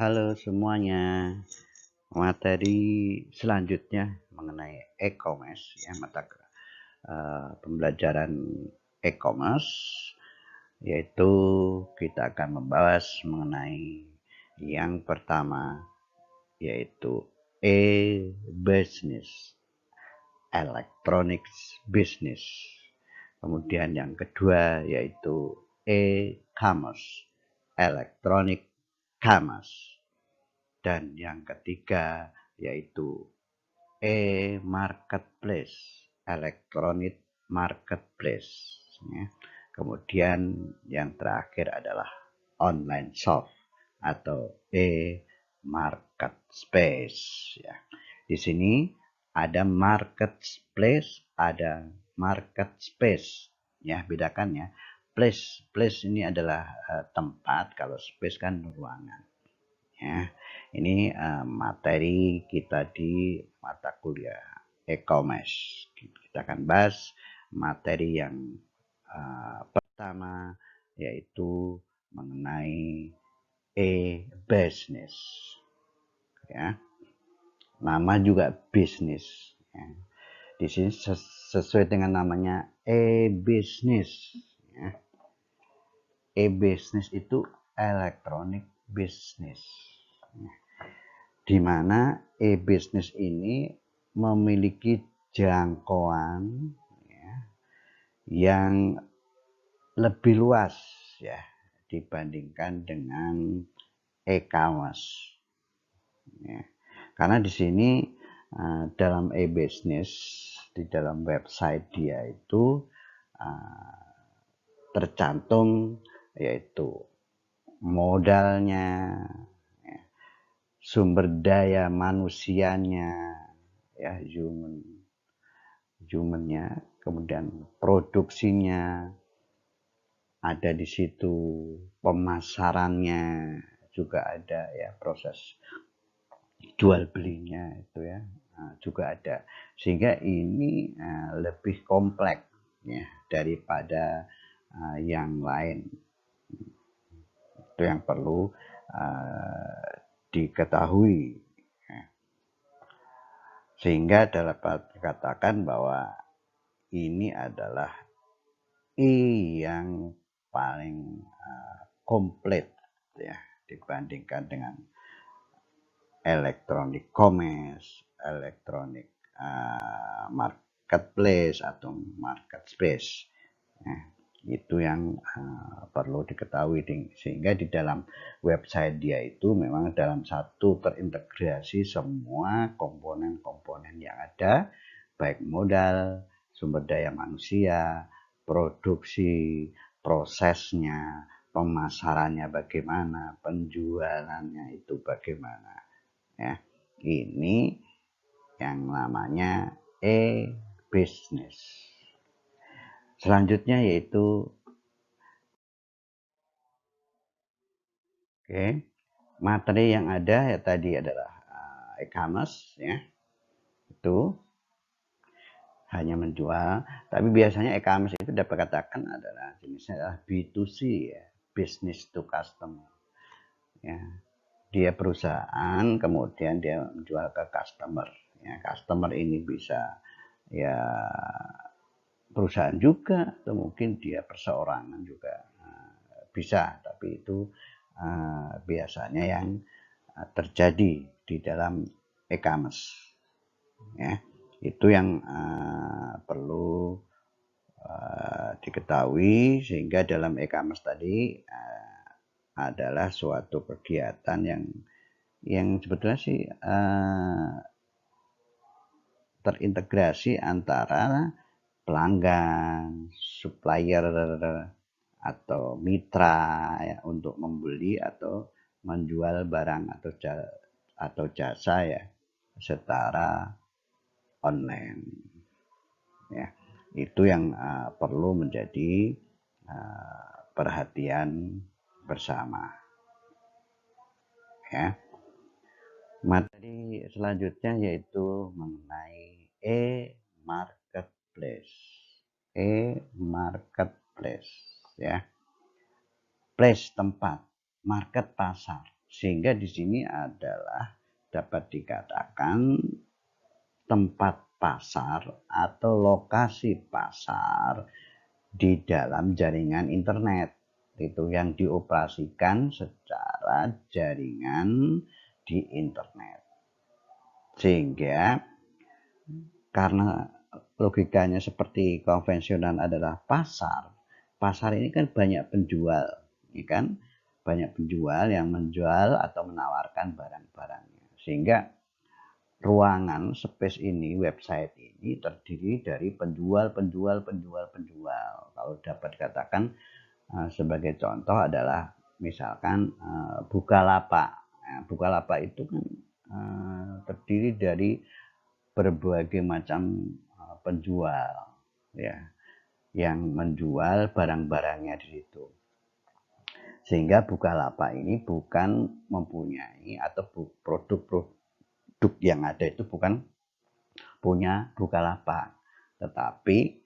Halo semuanya, materi selanjutnya mengenai e-commerce ya, pembelajaran e-commerce, yaitu kita akan membahas mengenai yang pertama, yaitu e-business, electronic business. Kemudian yang kedua yaitu e-commerce, electronic commerce. Dan yang ketiga yaitu e-marketplace, electronic marketplace. Ya. Kemudian yang terakhir adalah online shop atau e-marketplace. Ya. Di sini ada marketplace, ada marketplace. Ya, bedakan ya. Place ini adalah tempat, kalau space kan ruangan. Ya, ini materi kita di mata kuliah e-commerce. Kita akan bahas materi yang pertama, yaitu mengenai e-business. Ya, nama juga bisnis. Ya. Di sini sesuai dengan namanya e-business. Ya. E-business itu electronic business. Ya. Di mana e-business ini memiliki jangkauan ya, yang lebih luas ya dibandingkan dengan e-commerce. Ya. Karena di sini dalam e-business, di dalam website dia itu tercantum yaitu modalnya, sumber daya manusianya, ya humannya, kemudian produksinya ada di situ, pemasarannya juga ada ya, proses jual belinya itu ya juga ada, sehingga ini lebih kompleks ya daripada yang lain. Itu yang perlu diketahui. Sehingga dapat dikatakan bahwa ini adalah yang paling komplit ya dibandingkan dengan electronic commerce, electronic marketplace atau market space. Ya, itu yang perlu diketahui, sehingga di dalam website dia itu memang dalam satu terintegrasi semua komponen-komponen yang ada, baik modal, sumber daya manusia, produksi, prosesnya, pemasarannya bagaimana, penjualannya itu bagaimana. Ya, ini yang namanya e-business. Selanjutnya yaitu materi yang ada ya tadi adalah e-commerce ya. Itu hanya menjual, tapi biasanya e-commerce itu dapat katakan adalah jenisnya adalah B2C ya, business to customer. Ya. Dia perusahaan kemudian dia menjual ke customer. Ya, customer ini bisa ya perusahaan juga atau mungkin dia perseorangan juga bisa, tapi itu biasanya yang terjadi di dalam e-commerce ya. Itu yang perlu diketahui, sehingga dalam e-commerce tadi adalah suatu kegiatan yang sebetulnya sih terintegrasi antara pelanggan, supplier atau mitra ya, untuk membeli atau menjual barang atau jasa ya secara online ya. Itu yang perlu menjadi perhatian bersama ya. Materi selanjutnya yaitu mengenai e-marketplace. E-marketplace ya. Place tempat, market pasar. Sehingga di sini adalah dapat dikatakan tempat pasar atau lokasi pasar di dalam jaringan internet itu yang dioperasikan secara jaringan di internet. Sehingga karena logikanya seperti konvensional adalah pasar, pasar ini kan banyak penjual, ya kan? Banyak penjual yang menjual atau menawarkan barang-barangnya. Sehingga ruangan space ini, website ini terdiri dari penjual. Kalau dapat dikatakan sebagai contoh adalah misalkan Bukalapak. Bukalapak itu kan terdiri dari berbagai macam penjual, ya, yang menjual barang-barangnya di situ. Sehingga Bukalapak ini bukan mempunyai atau produk yang ada itu bukan punya Bukalapak, tetapi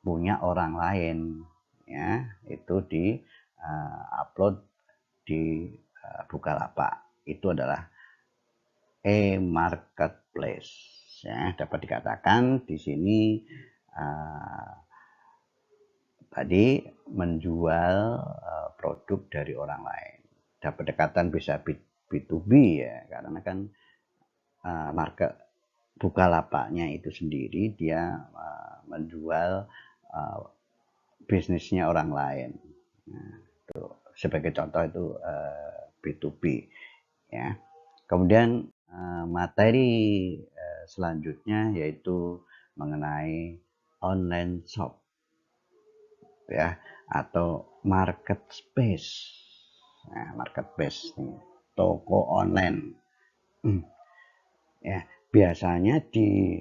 punya orang lain, ya, itu di upload di Bukalapak. Itu adalah e-marketplace, ya. Dapat dikatakan di sini tadi menjual produk dari orang lain. Dapat dikatakan bisa B2B, ya, karena kan market Bukalapaknya itu sendiri dia menjual bisnisnya orang lain. Nah, itu sebagai contoh itu B2B, ya. Kemudian materi selanjutnya yaitu mengenai online shop, ya, atau market space. Nah, marketplace nih, toko online. Ya, biasanya di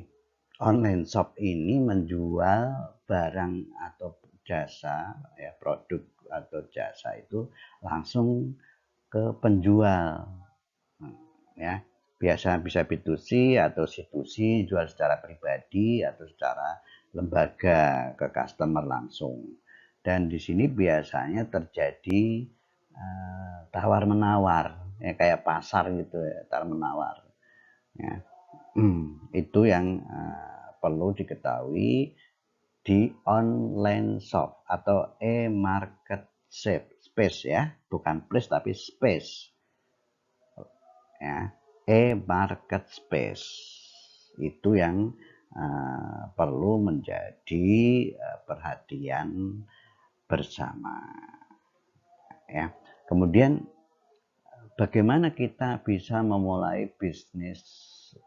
online shop ini menjual barang atau jasa, ya, produk atau jasa itu langsung ke penjual, ya. Biasa bisa B2C atau C2C, jual secara pribadi atau secara lembaga ke customer langsung. Dan di sini biasanya terjadi tawar menawar, ya, kayak pasar gitu, ya, tawar menawar, ya. Itu yang perlu diketahui di online shop atau e-market space, ya, bukan place tapi space, ya. E-market space itu yang perlu menjadi perhatian bersama, ya. Kemudian bagaimana kita bisa memulai bisnis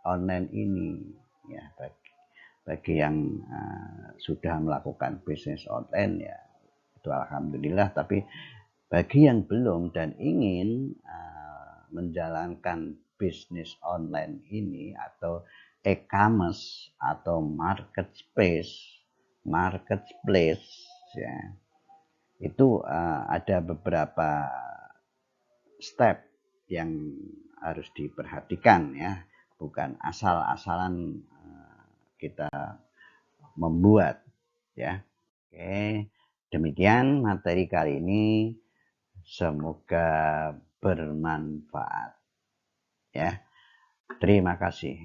online ini, ya, bagi yang sudah melakukan bisnis online, ya, itu alhamdulillah. Tapi bagi yang belum dan ingin menjalankan bisnis online ini atau e-commerce atau marketplace, ya, itu ada beberapa step yang harus diperhatikan, ya, bukan asal-asalan kita membuat, ya. Oke, demikian materi kali ini, semoga bermanfaat, ya. Terima kasih.